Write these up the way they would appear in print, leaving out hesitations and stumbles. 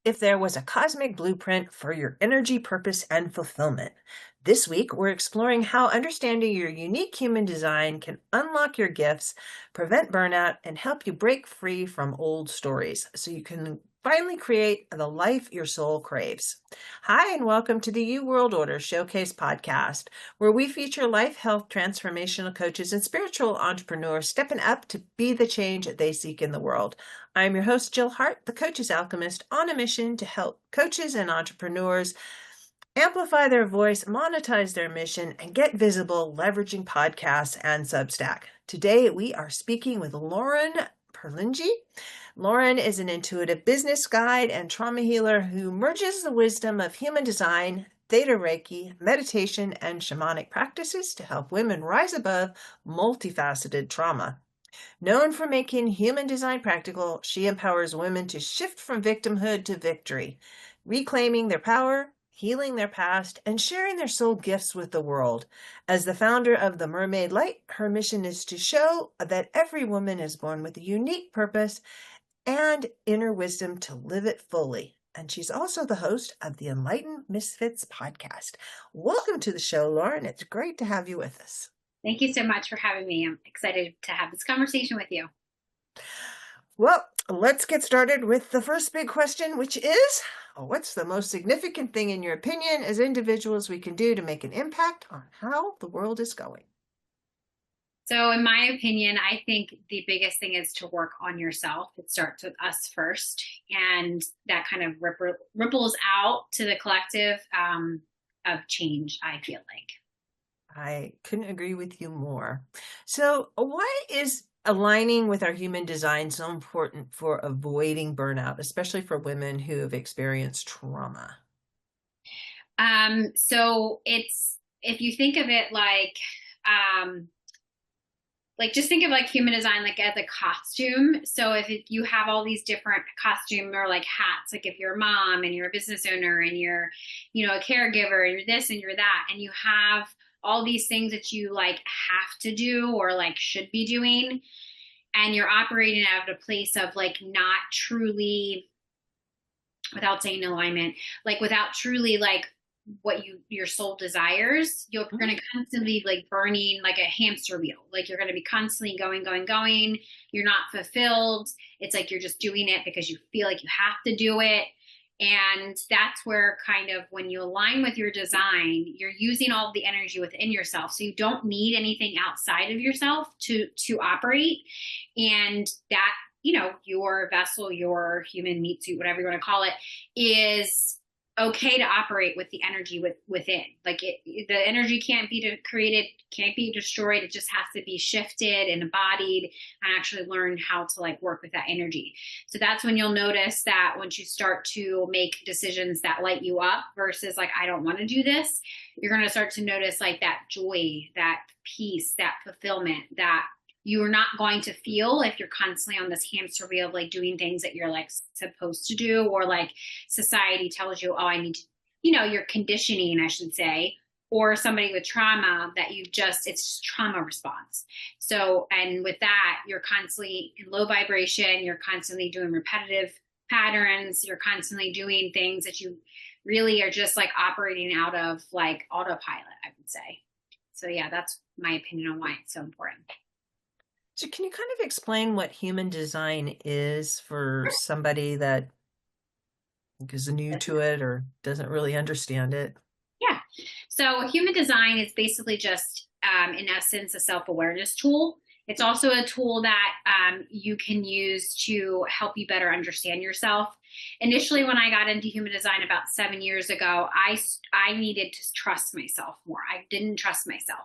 if there was a cosmic blueprint for your energy, purpose, and fulfillment? This week, we're exploring how understanding your unique human design can unlock your gifts, prevent burnout, and help you break free from old stories so you can finally create the life your soul craves. Hi, and welcome to the You World Order Showcase podcast, where we feature life, health, transformational coaches, and spiritual entrepreneurs stepping up to be the change they seek in the world. I'm your host, Jill Hart, the Coach's Alchemist, on a mission to help coaches and entrepreneurs amplify their voice, monetize their mission, and get visible leveraging podcasts and Substack. Today, we are speaking with Lauren Pearlingi. Lauren is an intuitive business guide and trauma healer who merges the wisdom of human design, Theta Reiki, meditation, and shamanic practices to help women rise above multifaceted trauma. Known for making human design practical, she empowers women to shift from victimhood to victory, reclaiming their power, healing their past, and sharing their soul gifts with the world. As the founder of themermaidlight, her mission is to show that every woman is born with a unique purpose and inner wisdom to live it fully. And she's also the host of the Enlightened Misfits podcast. Welcome to the show, Lauren. It's great to have you with us. Thank you so much for having me. I'm excited to have this conversation with you. Well, let's get started with the first big question, which is, what's the most significant thing in your opinion as individuals we can do to make an impact on how the world is going? So in my opinion, I think the biggest thing is to work on yourself. It starts with us first, and that kind of ripples out to the collective of change, I feel like. I couldn't agree with you more. So why is aligning with our human design so important for avoiding burnout, especially for women who have experienced trauma? So it's, if you think of it just think of like human design like as a costume. So if you have all these different costume or like hats, like if you're a mom and you're a business owner and you're, a caregiver, and you're this and you're that, and you have all these things that you like have to do or like should be doing, and you're operating out of a place of like not truly, without saying alignment, like without truly like what your soul desires, you're going to constantly like burning like a hamster wheel. Like you're going to be constantly going. You're not fulfilled. It's like you're just doing it because you feel like you have to do it. And that's where kind of when you align with your design, you're using all the energy within yourself. So you don't need anything outside of yourself to operate. And that, your vessel, your human meat suit, whatever you want to call it, is okay to operate with the energy within. Like the energy can't be created, can't be destroyed. It just has to be shifted and embodied and actually learn how to like work with that energy. So that's when you'll notice that once you start to make decisions that light you up versus like, I don't want to do this, you're going to start to notice like that joy, that peace, that fulfillment that you're not going to feel if you're constantly on this hamster wheel of like doing things that you're like supposed to do, or like society tells you, oh, I need to, your conditioning, I should say, or somebody with trauma that it's just trauma response. So, and with that, you're constantly in low vibration, you're constantly doing repetitive patterns, you're constantly doing things that you really are just like operating out of like autopilot, I would say. So yeah, that's my opinion on why it's so important. So can you kind of explain what human design is for somebody that is new to it or doesn't really understand it? Yeah. So human design is basically just, in essence, a self-awareness tool. It's also a tool that you can use to help you better understand yourself. Initially, when I got into human design about 7 years ago, I needed to trust myself more. I didn't trust myself.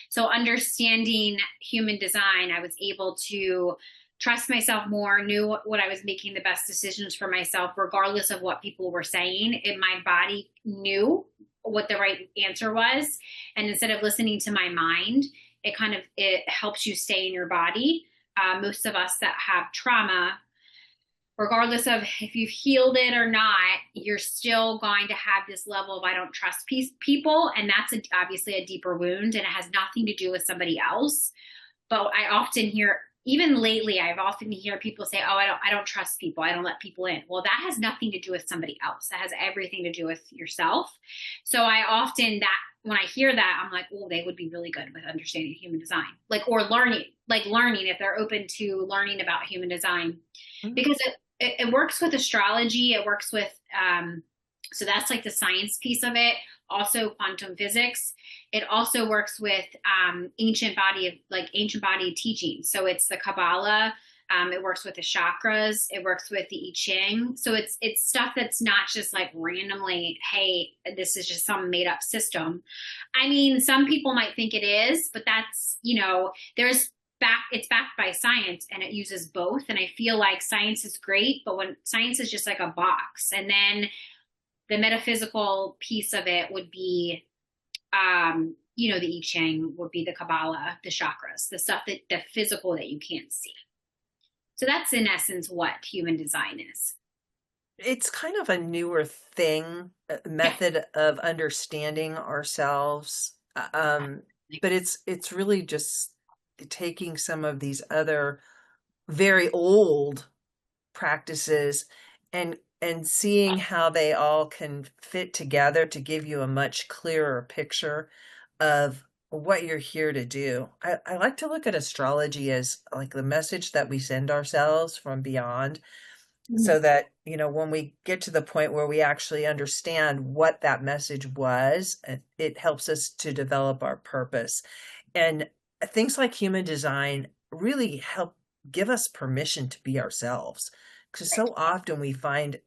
So understanding human design, I was able to trust myself more, knew what I was making the best decisions for myself, regardless of what people were saying. My body knew what the right answer was. And instead of listening to my mind, it helps you stay in your body. Most of us that have trauma, regardless of if you've healed it or not, you're still going to have this level of I don't trust people. And that's obviously a deeper wound, and it has nothing to do with somebody else. But I often hear even lately, I've often hear people say, "Oh, I don't trust people. I don't let people in." Well, that has nothing to do with somebody else. That has everything to do with yourself. So I often that when I hear that, I'm like, "Oh, they would be really good with understanding human design, or learning if they're open to learning about human design, Mhm. because it works with astrology. It works with so that's like the science piece of it. Also, quantum physics. It also works with ancient body teaching. So it's the Kabbalah. It works with the chakras. It works with the I Ching. So it's stuff that's not just like randomly, hey, this is just some made up system. I mean, some people might think it is, but that's there's it's backed by science and it uses both. And I feel like science is great, but when science is just like a box, and then the metaphysical piece of it would be the I Ching would be the Kabbalah, the chakras, the stuff the physical that you can't see. So that's in essence what human design is. It's kind of a newer thing, Yeah. method of understanding ourselves. But it's really just taking some of these other very old practices and seeing how they all can fit together to give you a much clearer picture of what you're here to do. I like to look at astrology as like the message that we send ourselves from beyond, Mhm. so that, when we get to the point where we actually understand what that message was, it helps us to develop our purpose. And things like human design really help give us permission to be ourselves. Because Right. so often we find,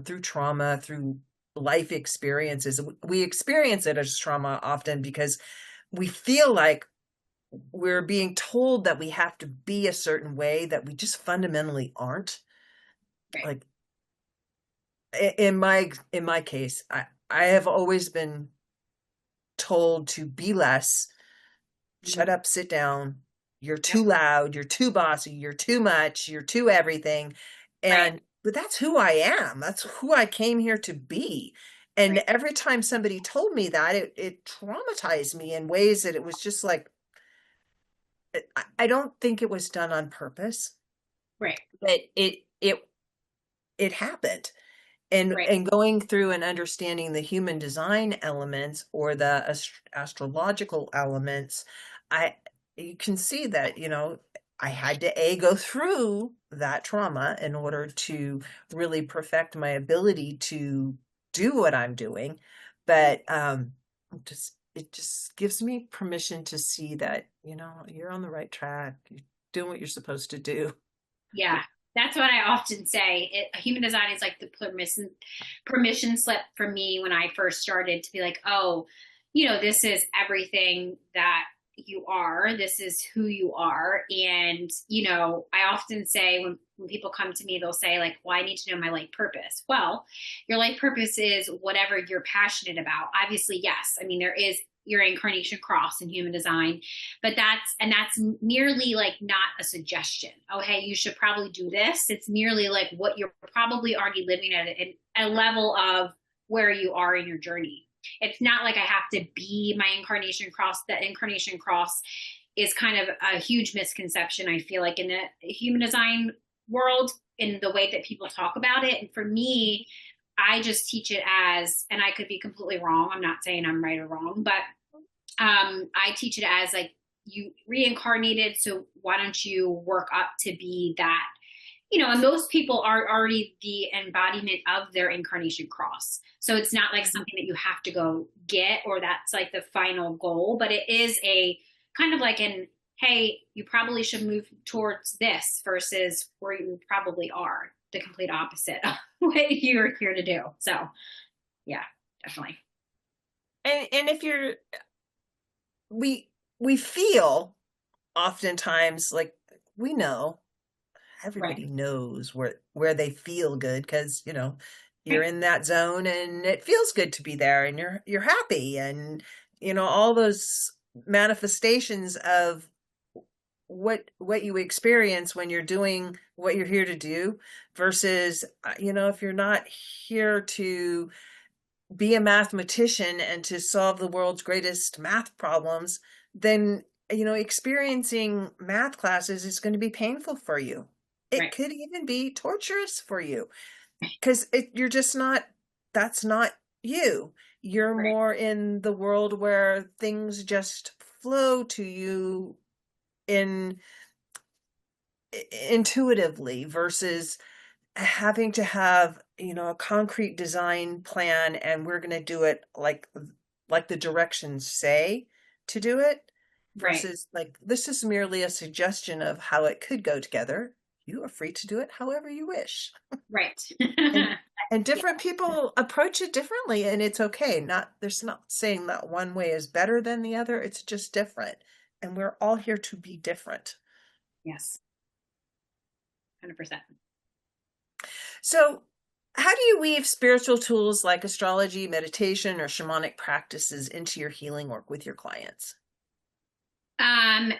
through trauma, through life experiences, we experience it as trauma often because we feel like we're being told that we have to be a certain way that we just fundamentally aren't. Right. Like in my case, I have always been told to be less, shut Mhm. up, sit down. You're Yep. too loud, you're too bossy, you're too much, you're too everything. Right. But that's who I am. That's who I came here to be. And Right. every time somebody told me that, it traumatized me in ways that it was just like, I don't think it was done on purpose, Right. but it happened. and Right. and going through and understanding the human design elements or the astrological elements, I you can see that, I had to go through that trauma in order to really perfect my ability to do what I'm doing. But just it just gives me permission to see that, you're on the right track, you're doing what you're supposed to do. Yeah, that's what I often say. Human design is like the permission slip for me when I first started to be like, oh, this is everything that you are. This is who you are. And, I often say when people come to me, they'll say, like, well, I need to know my life purpose. Well, your life purpose is whatever you're passionate about. Obviously, yes. I mean, there is your incarnation cross in human design, but that's merely like not a suggestion. Oh, hey, you should probably do this. It's merely like what you're probably already living at a level of where you are in your journey. It's not like I have to be my incarnation cross. That incarnation cross is kind of a huge misconception, I feel like, in the human design world, in the way that people talk about it. And for me, I just teach it as, and I could be completely wrong. I'm not saying I'm right or wrong, but I teach it as like you reincarnated. So why don't you work up to be that? And most people are already the embodiment of their incarnation cross. So it's not like Mhm. something that you have to go get or that's like the final goal, but it is a kind of like hey, you probably should move towards this versus where you probably are, the complete opposite of what you're here to do. So yeah, definitely. And if you're we we feel oftentimes like we know, Right. everybody knows where they feel good because, you're Right. in that zone and it feels good to be there and you're happy, and all those manifestations of what you experience when you're doing what you're here to do versus, if you're not here to be a mathematician and to solve the world's greatest math problems, then experiencing math classes is going to be painful for you. It Right. could even be torturous for you because you're just not, that's not you. You're Right. more in the world where things just flow to you in intuitively versus having to have, a concrete design plan and we're going to do it like the directions say to do it Right. versus like this is merely a suggestion of how it could go together. You are free to do it however you wish. Right. And Yeah. different people approach it differently and it's okay. Not there's not saying that one way is better than the other. It's just different. And we're all here to be different. Yes. 100%. So, how do you weave spiritual tools like astrology, meditation, or shamanic practices into your healing work with your clients?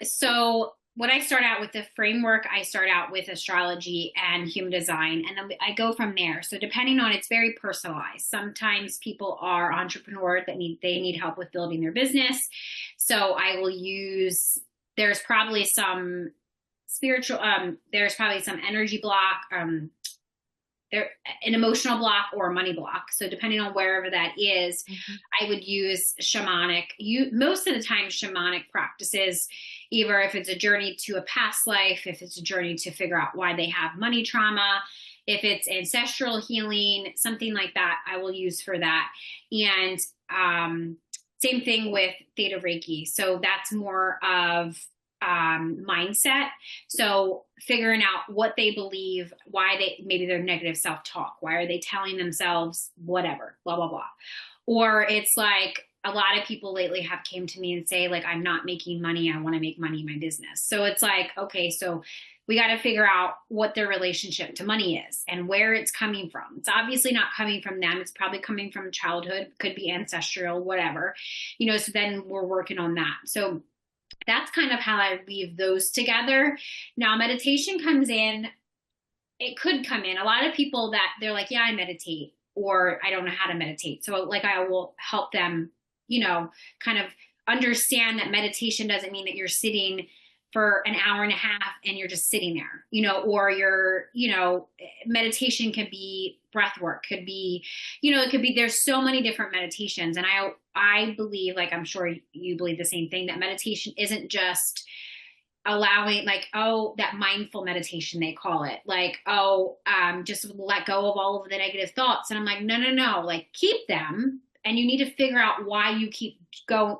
So when I start out with the framework, I start out with astrology and human design, and then I go from there. So depending on, it's very personalized. Sometimes people are entrepreneurs that need help with building their business. So I will use, there's probably some spiritual, there's probably some energy block, there an emotional block or a money block. So depending on wherever that is, Mhm. I would use shamanic. You most of the time shamanic practices, either if it's a journey to a past life, if it's a journey to figure out why they have money trauma, if it's ancestral healing, something like that, I will use for that. And same thing with Theta Reiki. So that's more of mindset. So figuring out what they believe, why they, maybe their negative self-talk, why are they telling themselves whatever, blah, blah, blah. Or it's like a lot of people lately have came to me and say like, I'm not making money. I want to make money in my business. So it's like, okay, so we got to figure out what their relationship to money is and where it's coming from. It's obviously not coming from them. It's probably coming from childhood, could be ancestral, whatever, so then we're working on that. So that's kind of how I weave those together. Now, meditation comes in, it could come in. A lot of people that they're like, yeah, I meditate, or I don't know how to meditate. So, like, I will help them, kind of understand that meditation doesn't mean that you're sitting for an hour and a half and you're just sitting there, or meditation could be breath work, could be, it could be, there's so many different meditations. And I believe, like, I'm sure you believe the same thing, that meditation isn't just allowing, like, oh, that mindful meditation, they call it, like, oh, just let go of all of the negative thoughts. And I'm like, no, no, no, like, keep them. And you need to figure out why you keep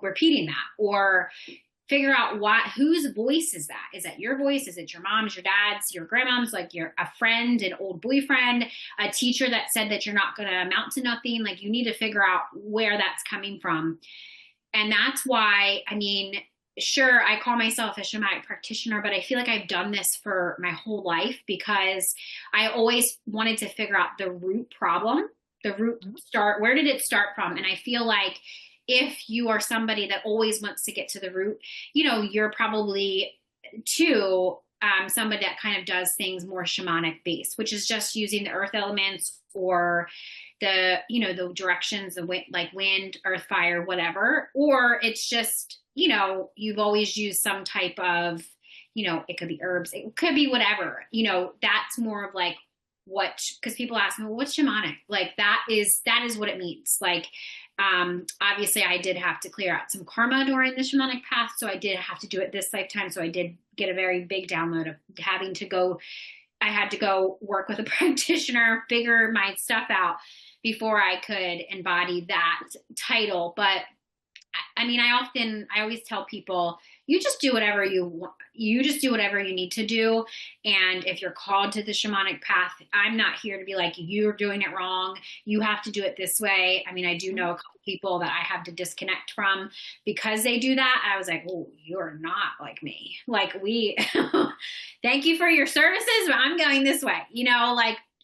repeating that, or figure out whose voice is that? Is that your voice? Is it your mom's, your dad's, your grandmom's, like a friend, an old boyfriend, a teacher that said that you're not going to amount to nothing? Like, you need to figure out where that's coming from. And that's why, sure, I call myself a shamanic practitioner, but I feel like I've done this for my whole life because I always wanted to figure out the root problem, the root start. Where did it start from? And I feel like if you are somebody that always wants to get to the root, you're probably too somebody that kind of does things more shamanic based, which is just using the earth elements or the directions of like wind, earth, fire, whatever. Or it's just, you've always used some type of, it could be herbs, it could be whatever, that's more of like because people ask me, well, what's shamanic? Like, that is what it means. Like, obviously I did have to clear out some karma during the shamanic path. So I did have to do it this lifetime. So I did get a very big download of having to go, I had to go work with a practitioner, figure my stuff out before I could embody that title. But I always tell people, you just do whatever you want. You just do whatever you need to do. And if you're called to the shamanic path, I'm not here to be like, you're doing it wrong, you have to do it this way. I do know a couple people that I have to disconnect from because they do that. I was like, oh, you're not like me. Like, thank you for your services, but I'm going this way,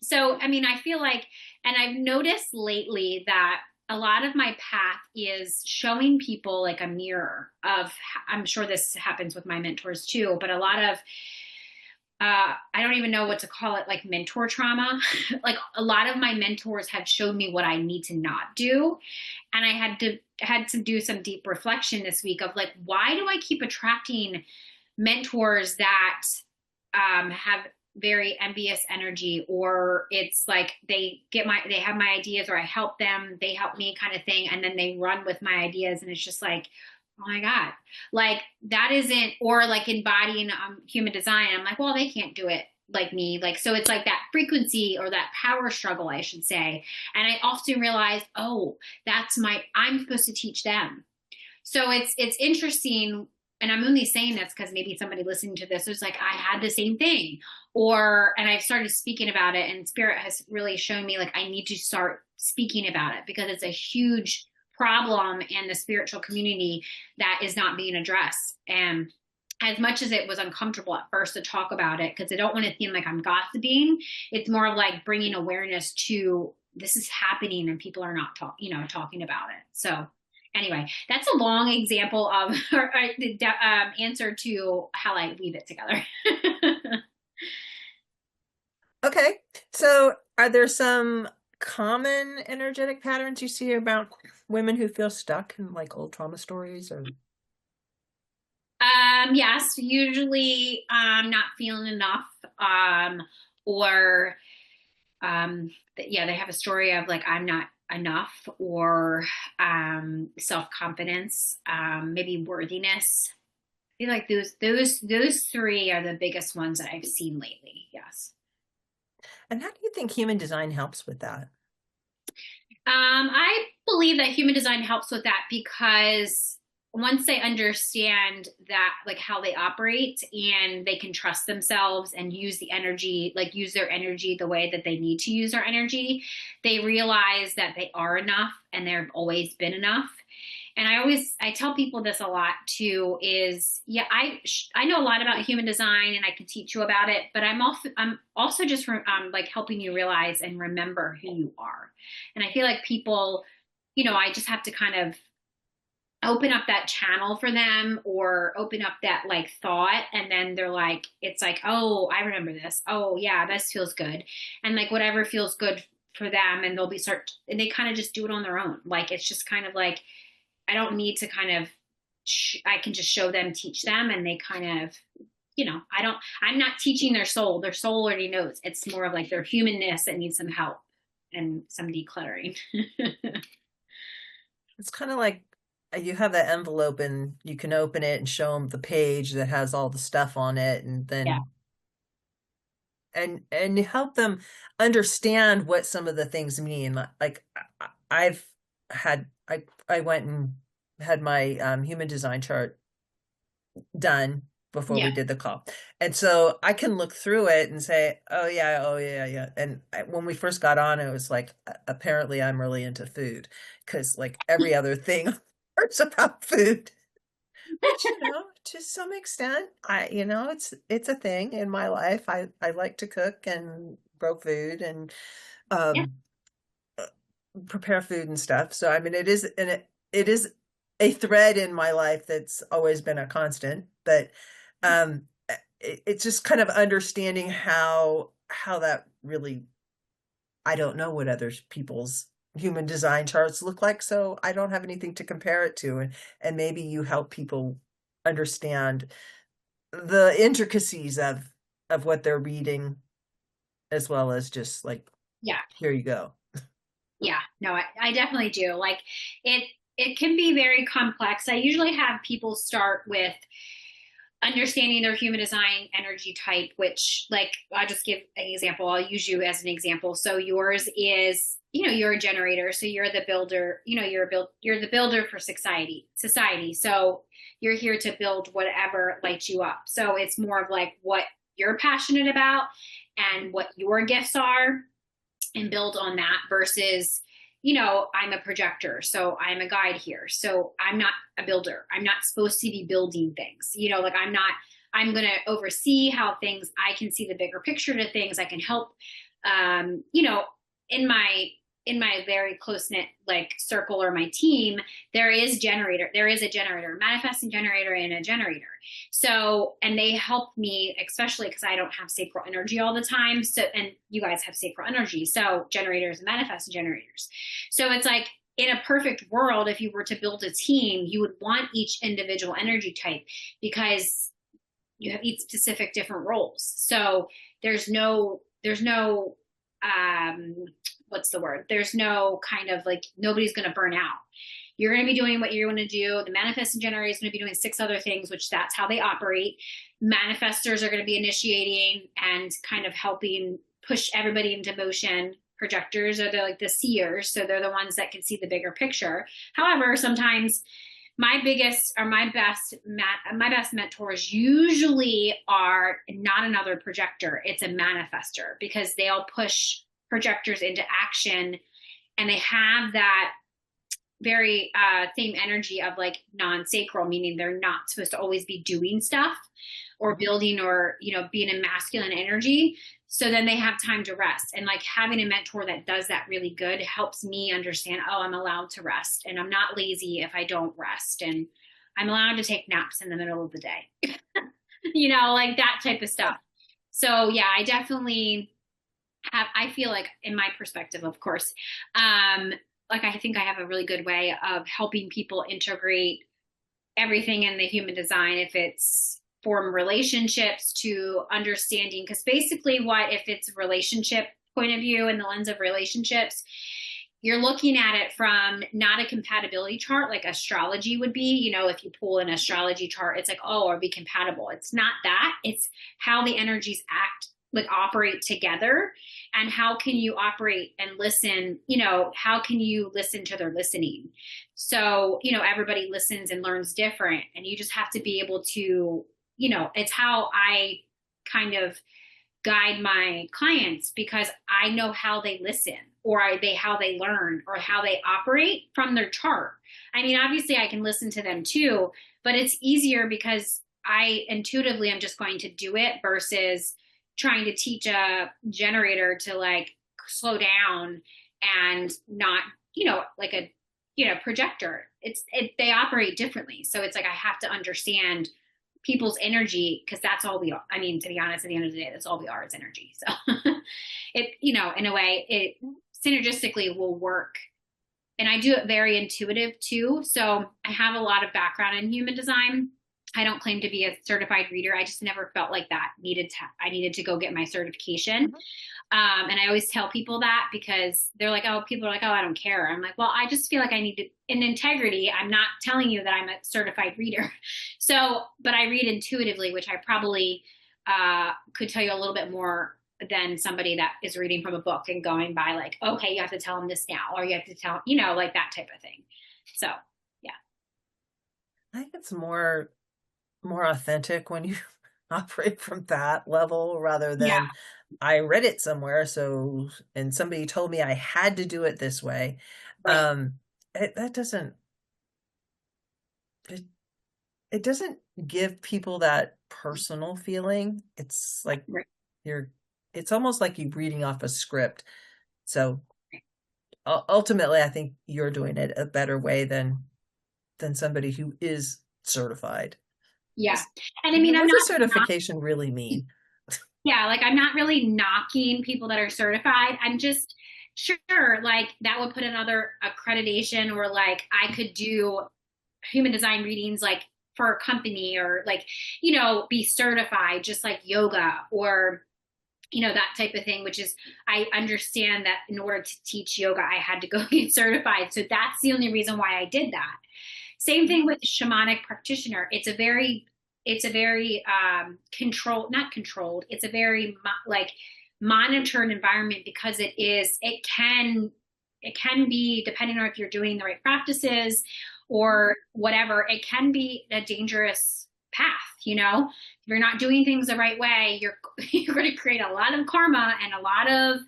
so, I feel like, and I've noticed lately that a lot of my path is showing people like a mirror of, I'm sure this happens with my mentors too, but a lot of I don't even know what to call it, like mentor trauma. Like a lot of my mentors have showed me what I need to not do. And I had to do some deep reflection this week of like, why do I keep attracting mentors that have very envious energy, or it's like they have my ideas, or I help them, they help me kind of thing, and then they run with my ideas, and it's just like, oh my God, like that isn't, or like embodying human design. I'm like, well, they can't do it like me. Like, so it's like that frequency or that power struggle, I should say. And I often realize, oh, I'm supposed to teach them. So it's interesting, and I'm only saying this because maybe somebody listening to this was like, I had the same thing, and I've started speaking about it, and Spirit has really shown me like I need to start speaking about it because it's a huge problem in the spiritual community that is not being addressed. And as much as it was uncomfortable at first to talk about it, because I don't want to seem like I'm gossiping, it's more of like bringing awareness to this is happening and people are not talking about it. So anyway, that's a long example of or, the answer to how I weave it together. Okay. So are there some common energetic patterns you see about women who feel stuck in like old trauma stories or Yes, usually not feeling enough, or yeah, they have a story of like I'm not enough, or self-confidence, maybe worthiness. I feel like those three are the biggest ones that I've seen lately. Yes. and how do you think human design helps with that? I believe that human design helps with that because once they understand that, like how they operate, and they can trust themselves and use the energy, like use their energy the way that they need to use their energy, they realize that they are enough and they've always been enough. And I tell people this a lot too, is yeah, I know a lot about human design and I can teach you about it, but I'm also just like helping you realize and remember who you are. And I feel like people, I just have to kind of open up that channel for them, or open up that like thought, and then they're like, it's like, oh, I remember this, oh yeah, this feels good, and like whatever feels good for them, and and they kind of just do it on their own. Like it's just kind of like I don't need to kind of I can just show them, teach them, and they kind of, I'm not teaching their soul. Their soul already knows. It's more of like their humanness that needs some help and some decluttering. It's kind of like you have that envelope and you can open it and show them the page that has all the stuff on it, and Yeah. then and help them understand what some of the things mean. Like I've had I went and had my human design chart done before Yeah. we did the call. And so I can look through it and say, oh yeah, yeah. And when we first got on, it was like, apparently I'm really into food because like every other thing is about food, which, to some extent, it's a thing in my life. I like to cook and grow food and Yeah. um, prepare food and stuff. So, I mean, it is a thread in my life that's always been a constant, but um, it's just kind of understanding how that really, I don't know what other people's human design charts look like, so I don't have anything to compare it to, and maybe you help people understand the intricacies of what they're reading, as well as just like, Yeah. here you go. Yeah. No, I definitely do. Like it, it can be very complex. I usually have people start with understanding their human design energy type, which like I'll just give an example. I'll use you as an example. So yours is, you're a generator. So you're the builder, you're the builder for society. So you're here to build whatever lights you up. So it's more of like what you're passionate about and what your gifts are, and build on that versus, I'm a projector, so I'm a guide here. So I'm not a builder. I'm not supposed to be building things. Like I'm going to oversee how I can see the bigger picture to things. I can help, in my in my very close knit like circle or my team, there is a generator, manifesting generator and a generator. So, and they help me, especially because I don't have sacral energy all the time. So, and you guys have sacral energy. So generators and manifesting generators. So it's like, in a perfect world, if you were to build a team, you would want each individual energy type because you have each specific different roles. So what's the word? There's no kind of like, nobody's going to burn out. You're going to be doing what you're going to do. The manifesting generator is going to be doing 6 other things, which that's how they operate. Manifestors are going to be initiating and kind of helping push everybody into motion. Projectors are like the seers. So they're the ones that can see the bigger picture. However, sometimes my best mentors usually are not another projector. It's a manifestor because they'll push projectors into action, and they have that very same energy of like non-sacral, meaning they're not supposed to always be doing stuff or building or, being in masculine energy. So then they have time to rest. And like having a mentor that does that really good helps me understand, oh, I'm allowed to rest and I'm not lazy if I don't rest. And I'm allowed to take naps in the middle of the day, like that type of stuff. So yeah, I definitely I feel like in my perspective, of course, like I think I have a really good way of helping people integrate everything in the human design, if it's from relationships to understanding, because basically if it's relationship point of view and the lens of relationships, you're looking at it from not a compatibility chart like astrology would be. If you pull an astrology chart, it's like, oh, are we compatible? It's not that. It's how the energies operate together, and how can you operate and listen, how can you listen to their listening? So, everybody listens and learns different, and you just have to be able to, it's how I kind of guide my clients, because I know how they listen or how they learn or how they operate from their chart. I mean, obviously I can listen to them too, but it's easier because I intuitively am just going to do it versus trying to teach a generator to like slow down and not, like a, projector. They operate differently. So it's like, I have to understand people's energy, because that's all we are. I mean, to be honest, at the end of the day, that's all we are, is energy. So in a way, it synergistically will work. And I do it very intuitive too. So I have a lot of background in human design. I don't claim to be a certified reader. I just never felt like I needed to go get my certification. And I always tell people that, because they're like, oh, people are like, oh, I don't care. I'm like, well, I just feel like I need to, in integrity, I'm not telling you that I'm a certified reader. So, but I read intuitively, which I probably could tell you a little bit more than somebody that is reading from a book and going by like, okay, you have to tell them this now, or you have to tell, like that type of thing. So, yeah. I think it's more authentic when you operate from that level rather than I read it somewhere. So, and somebody told me I had to do it this way. Right. That doesn't, it doesn't give people that personal feeling. It's like Right. it's almost like you reading off a script. So ultimately, I think you're doing it a better way than somebody who is certified. Yeah. And I mean, What does certification really mean? Yeah, like I'm not really knocking people that are certified. I'm just sure like that would put another accreditation, or like I could do human design readings like for a company, or like, be certified just like yoga or, that type of thing, which is, I understand that in order to teach yoga, I had to go get certified. So that's the only reason why I did that. Same thing with shamanic practitioner. It's a very not controlled. It's a very like monitored environment, because it can be, depending on if you're doing the right practices or whatever, it can be a dangerous path. If you're not doing things the right way, you're going to create a lot of karma and a lot of,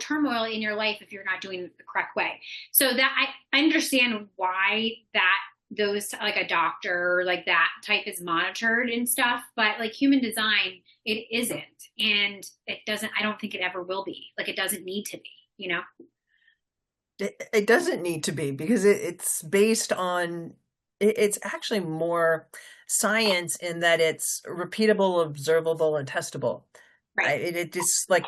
turmoil in your life if you're not doing it the correct way. So that I understand why that those, like a doctor like that type, is monitored and stuff, but like human design, it isn't. And it doesn't, I don't think it ever will be. Like it doesn't need to be, It doesn't need to be because it's based on it's actually more science in that it's repeatable, observable, and testable. Right. It just like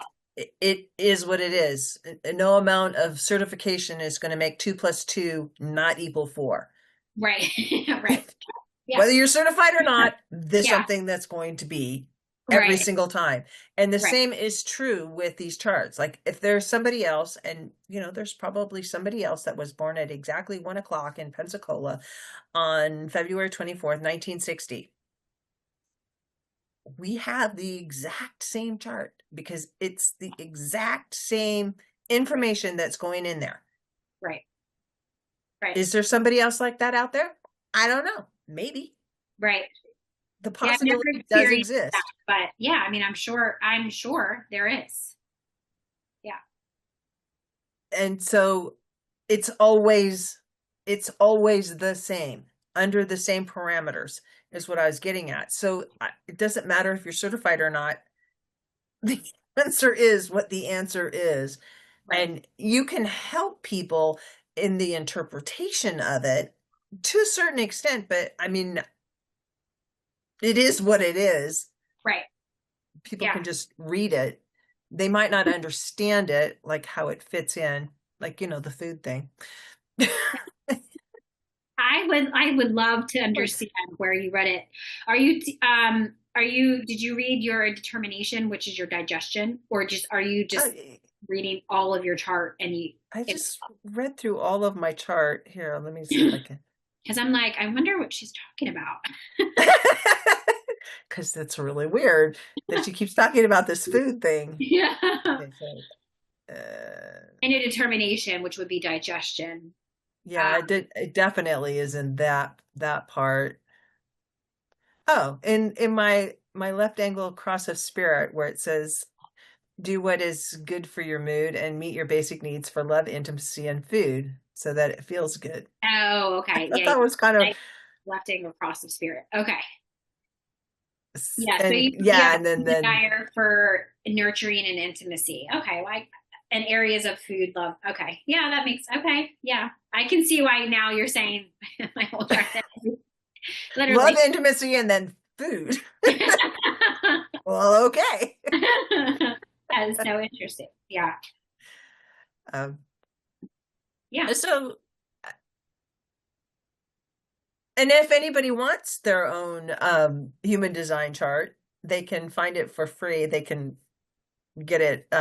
it is what it is. No amount of certification is going to make 2 + 2 not equal 4. Right. Right. Yeah. Whether you're certified or not, there's Yeah. something that's going to be every Right. single time. And the Right. same is true with these charts. Like if there's somebody else, and there's probably somebody else that was born at exactly 1 o'clock in Pensacola on February 24th, 1960. We have the exact same chart because it's the exact same Right. information that's going in there. Right. Right. Is there somebody else like that out there? I don't know. Maybe. Right. The Yeah, I've never possibility does experienced that, exist. but yeah, I mean, I'm sure there is. Yeah. And so it's always it's always the same under the same parameters is what I was getting at. So it doesn't matter if you're certified or not. The answer is what the answer is. Right. And you can help people in the interpretation of it to a certain extent, but I mean, it is what it is. Right. People Yeah. can just read it. They might not understand it, like how it fits in, like, the food thing. I would love to understand where you read it. Did you read your determination, which is your digestion, or are you just I, reading all of your chart and I just read through all of my chart here. Let me see if I can. because I'm like, I wonder what she's talking about. Because that's really weird that she keeps talking about this food thing. Yeah. Okay, so, And a determination, which would be digestion. yeah, it definitely is in that part. Oh, in my left angle cross of spirit where it says do what is good for your mood and meet your basic needs for love, intimacy, and food so that it feels good. Oh, I okay. thought Yeah. that was kind of Like left angle cross of spirit. Okay. Yeah. So and you yeah, have and a then desire for nurturing and intimacy. Okay. Like, and areas of food love. Okay. Yeah, that makes, okay. Yeah. I can see why now you're saying my whole chart that love, literally. intimacy, and then food. Well, okay. That is so interesting. Yeah. Um, Yeah. so, and if anybody wants their own human design chart, they can find it for free. They can get it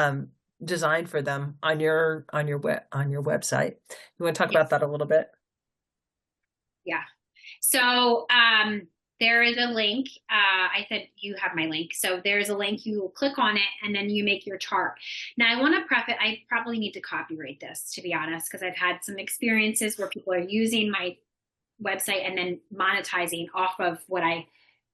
designed for them on your website. You want to talk Yeah. about that a little bit? Yeah. So there is a link. I said you have my link. So there's a link. You will click on it and then you make your chart. Now, I want to preface, I probably need to copyright this, to be honest, because I've had some experiences where people are using my website and then monetizing off of what I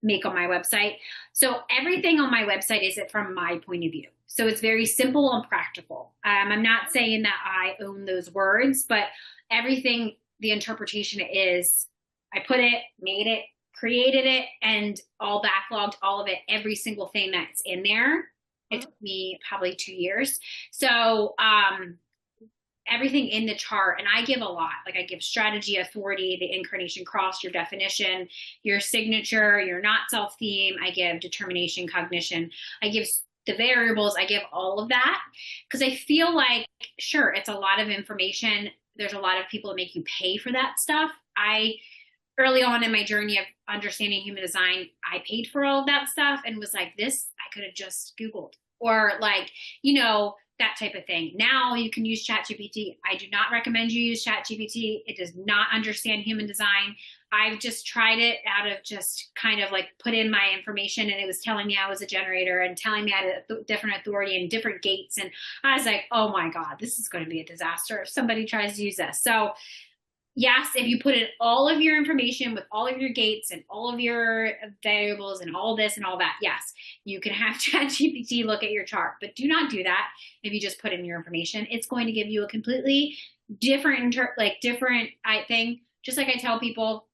make on my website. So everything on my website is it from my point of view. So it's very simple and practical. I'm not saying that I own those words, but everything, the interpretation is I put it, made it, created it, and all backlogged all of it, every single thing that's in there. It took me probably 2 years. So everything in the chart, and I give a lot. Like I give strategy, authority, the incarnation cross, your definition, your signature, your not self theme. I give determination, cognition. I give the variables. I give all of that because I feel like, sure, it's a lot of information. There's a lot of people that make you pay for that stuff. Early on in my journey of understanding human design, I paid for all of that stuff and was like, this, I could have just Googled or like, that type of thing. Now you can use ChatGPT. I do not recommend you use ChatGPT. It does not understand human design. I've just tried it out of just kind of like put in my information and it was telling me I was a generator and telling me I had a different authority and different gates. And I was like, oh my God, this is going to be a disaster if somebody tries to use this. So yes, if you put in all of your information with all of your gates and all of your variables and all this and all that, yes, you can have ChatGPT look at your chart, but do not do that if you just put in your information. It's going to give you a completely different, different thing. Just like I tell people,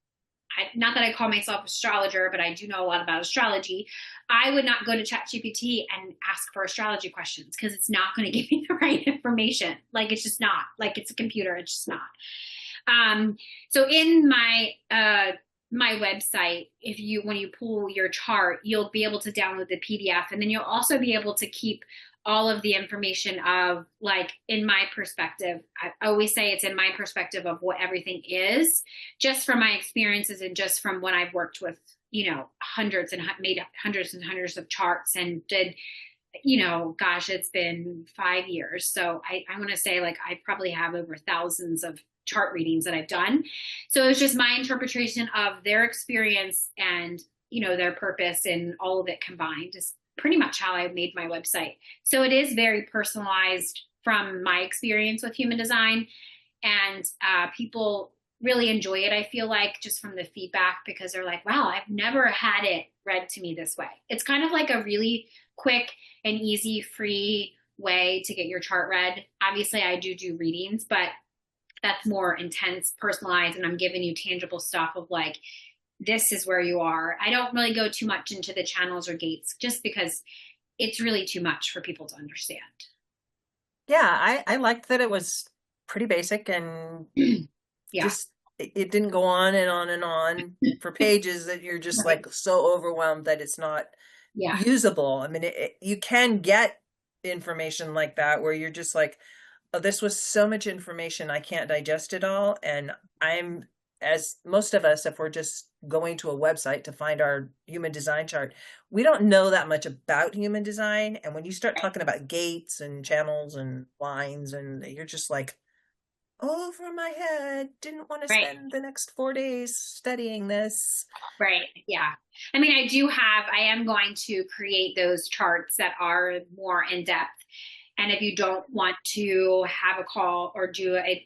not that I call myself astrologer, but I do know a lot about astrology. I would not go to ChatGPT and ask for astrology questions because it's not going to give me the right information. Like it's just not. Like it's a computer. It's just not. So in my website, when you pull your chart, you'll be able to download the PDF, and then you'll also be able to keep all of the information of, like, in my perspective. I always say it's in my perspective of what everything is, just from my experiences and just from when I've worked with, made hundreds and hundreds of charts and did, gosh, it's been 5 years. So I want to say, like, I probably have over thousands of chart readings that I've done. So it's just my interpretation of their experience and, their purpose, and all of it combined is pretty much how I made my website. So it is very personalized from my experience with human design, and people really enjoy it. I feel like, just from the feedback, because they're like, wow, I've never had it read to me this way. It's kind of like a really quick and easy, free way to get your chart read. Obviously I do readings, but that's more intense, personalized, and I'm giving you tangible stuff of, like, this is where you are. I don't really go too much into the channels or gates, just because it's really too much for people to understand. Yeah, I liked that it was pretty basic, and Yeah. just it didn't go on and on and on for pages that you're just Right. like so overwhelmed that it's not Yeah. usable. I mean, you can get information like that where you're just like, oh, this was so much information, I can't digest it all. And as most of us, if we're just going to a website to find our human design chart, we don't know that much about human design. And when you start talking about gates and channels and lines, and you're just like, over my head, didn't want to Right. spend the next 4 days studying this. Right. Yeah. I mean, I am going to create those charts that are more in depth. And if you don't want to have a call or do a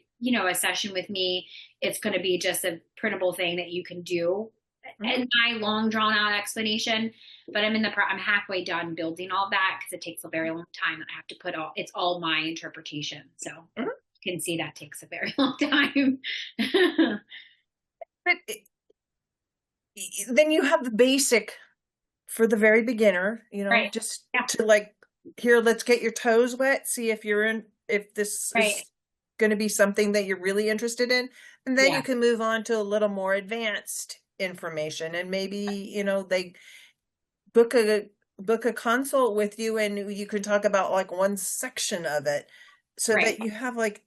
session with me, it's going to be just a printable thing that you can do. And my long drawn out explanation, but I'm halfway done building all that, because it takes a very long time, and I have to it's all my interpretation. So you can see that takes a very long time. But then you have the basic for the very beginner, Right. just Yeah. to, like, here, let's get your toes wet, see if this Right. is going to be something that you're really interested in. And then Yeah. you can move on to a little more advanced information, and maybe, they book a consult with you, and you can talk about, like, one section of it, so Right. that you have, like,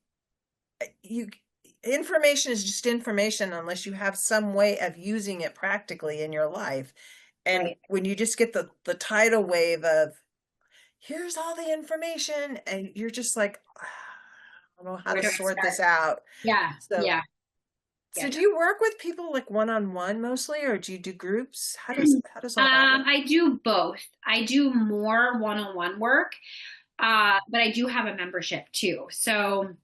information is just information unless you have some way of using it practically in your life. And Right. when you just get the tidal wave of, here's all the information, and you're just like, I don't know how Where to do I sort start? this out. Yeah. So Yeah. so Yeah. do you work with people, like, one-on-one mostly, or do you do groups? How does all that work? I do both. I do more one-on-one work, but I do have a membership too. So,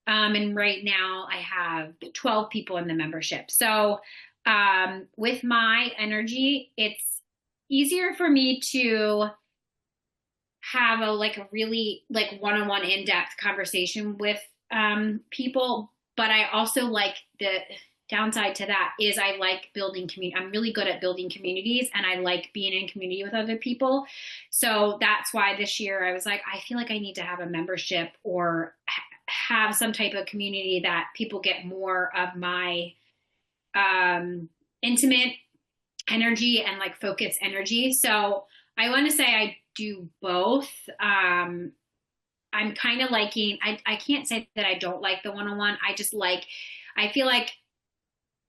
and right now I have 12 people in the membership. So, with my energy, it's easier for me to have a really, like, one-on-one in-depth conversation with people. But I also, like, the downside to that is I like building community. I'm really good at building communities, and I like being in community with other people. So that's why this year I was like, I feel like I need to have a membership, or have some type of community that people get more of my intimate energy and, like, focus energy. So I want to say I do both. I'm kind of liking, I can't say that I don't like the one-on-one. I feel like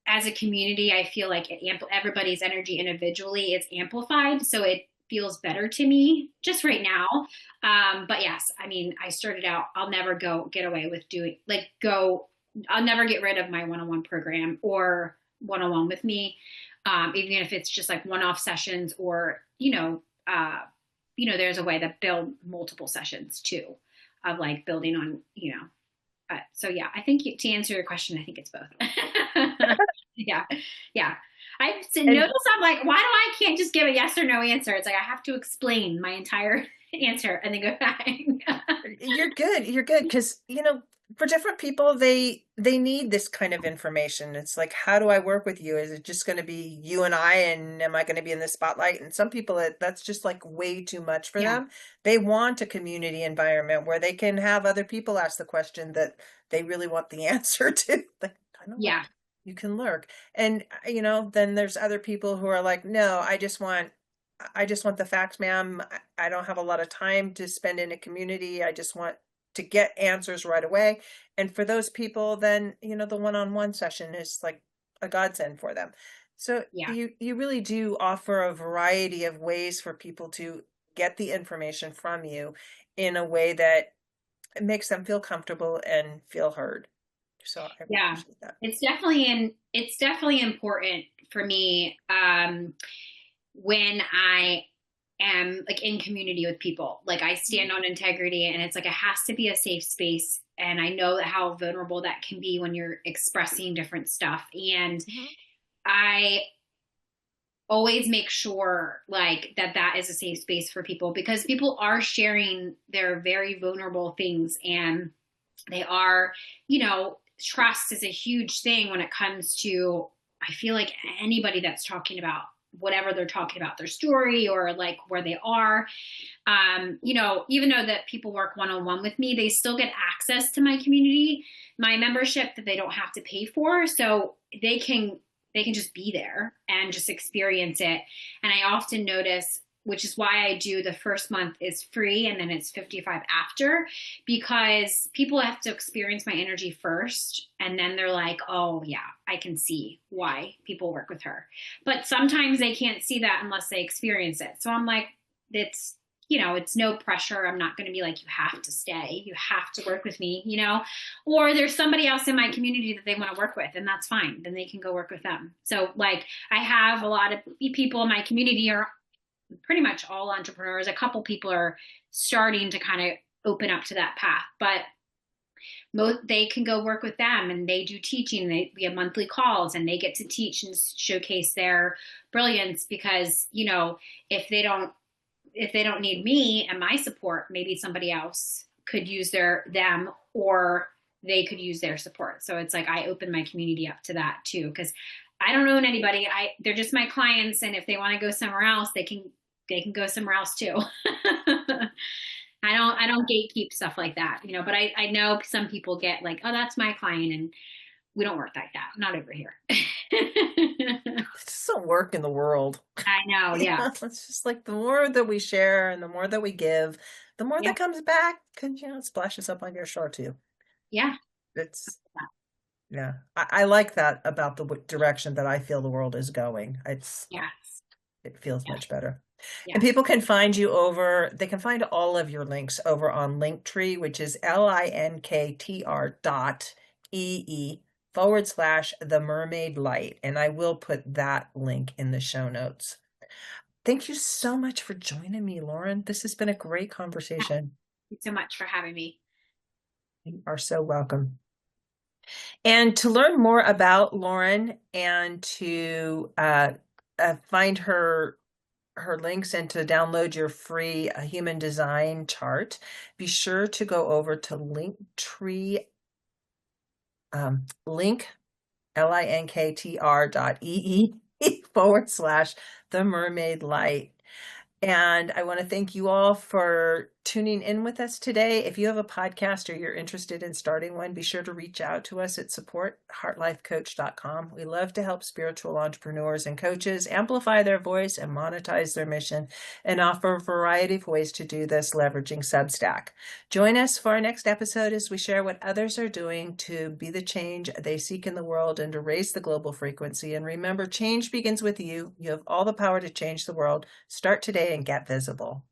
as a community, I feel like everybody's energy individually is amplified. So it feels better to me just right now. But yes, I mean, I started out, I'll never get away with I'll never get rid of my one-on-one program or one-on-one with me. Even if it's just like one-off sessions, or, there's a way to build multiple sessions too, of, like, building on, so yeah, I think to answer your question, I think it's both. Yeah. Yeah. I noticed, I'm like, why do I can't just give a yes or no answer? It's like, I have to explain my entire answer and then go back. You're good. You're good. Because, for different people, they need this kind of information. It's like, how do I work with you? Is it just going to be you and I, and am I going to be in the spotlight? And some people, that's just like way too much for Yeah. them. They want a community environment where they can have other people ask the question that they really want the answer to. Like, kind of like Yeah. you can lurk. And then there's other people who are like, no, I just want the facts, ma'am. I don't have a lot of time to spend in a community. I just want to get answers right away. And for those people, then, the one-on-one session is like a godsend for them. So Yeah. you really do offer a variety of ways for people to get the information from you in a way that makes them feel comfortable and feel heard. So I really Yeah. appreciate that. It's definitely important for me when I am like in community with people. Like I stand on integrity and it's like it has to be a safe space. And I know how vulnerable that can be when you're expressing different stuff. And Mhm. I always make sure like that is a safe space for people because people are sharing their very vulnerable things and they are, trust is a huge thing when it comes to, I feel like anybody that's talking about whatever they're talking about, their story or like where they are. Even though that people work one-on-one with me, they still get access to my community, my membership that they don't have to pay for. So they can just be there and just experience it. And I often notice, which is why I do the first month is free and then it's 55 after, because people have to experience my energy first. And then they're like, oh, yeah, I can see why people work with her. But sometimes they can't see that unless they experience it. So I'm like, it's, it's no pressure. I'm not going to be like, you have to stay, you have to work with me, or there's somebody else in my community that they want to work with, and that's fine. Then they can go work with them. So, like, I have a lot of people in my community are pretty much all entrepreneurs. A couple people are starting to kind of open up to that path, but they can go work with them and they do teaching. We have monthly calls and they get to teach and showcase their brilliance because, if they don't need me and my support, maybe somebody else could use them or they could use their support. So it's like I open my community up to that too because I don't own anybody. They're just my clients, and if they want to go somewhere else, they can go somewhere else too. I don't gatekeep stuff like that, but I know some people get like, oh, that's my client, and we don't work like that. Not over here. It just doesn't work in the world. I know, yeah. It's just like the more that we share and the more that we give, the more Yeah. that comes back, because it splashes up on your shore too. Yeah. It's Yeah, I like that about the direction that I feel the world is going. Yes. It feels Yes. much better. And Yes. people can find they can find all of your links over on Linktree, which is linktr.ee/ the mermaid light. And I will put that link in the show notes. Thank you so much for joining me, Lauren. This has been a great conversation. Thank you so much for having me. You are so welcome. And to learn more about Lauren and to find her links and to download your free human design chart, be sure to go over to Linktree, linktr.ee / the mermaid light. And I want to thank you all for tuning in with us today. If you have a podcast or you're interested in starting one, be sure to reach out to us at support@heartlifecoach.com. We love to help spiritual entrepreneurs and coaches amplify their voice and monetize their mission, and offer a variety of ways to do this leveraging Substack. Join us for our next episode as we share what others are doing to be the change they seek in the world and to raise the global frequency. And remember, change begins with you. You have all the power to change the world. Start today and get visible.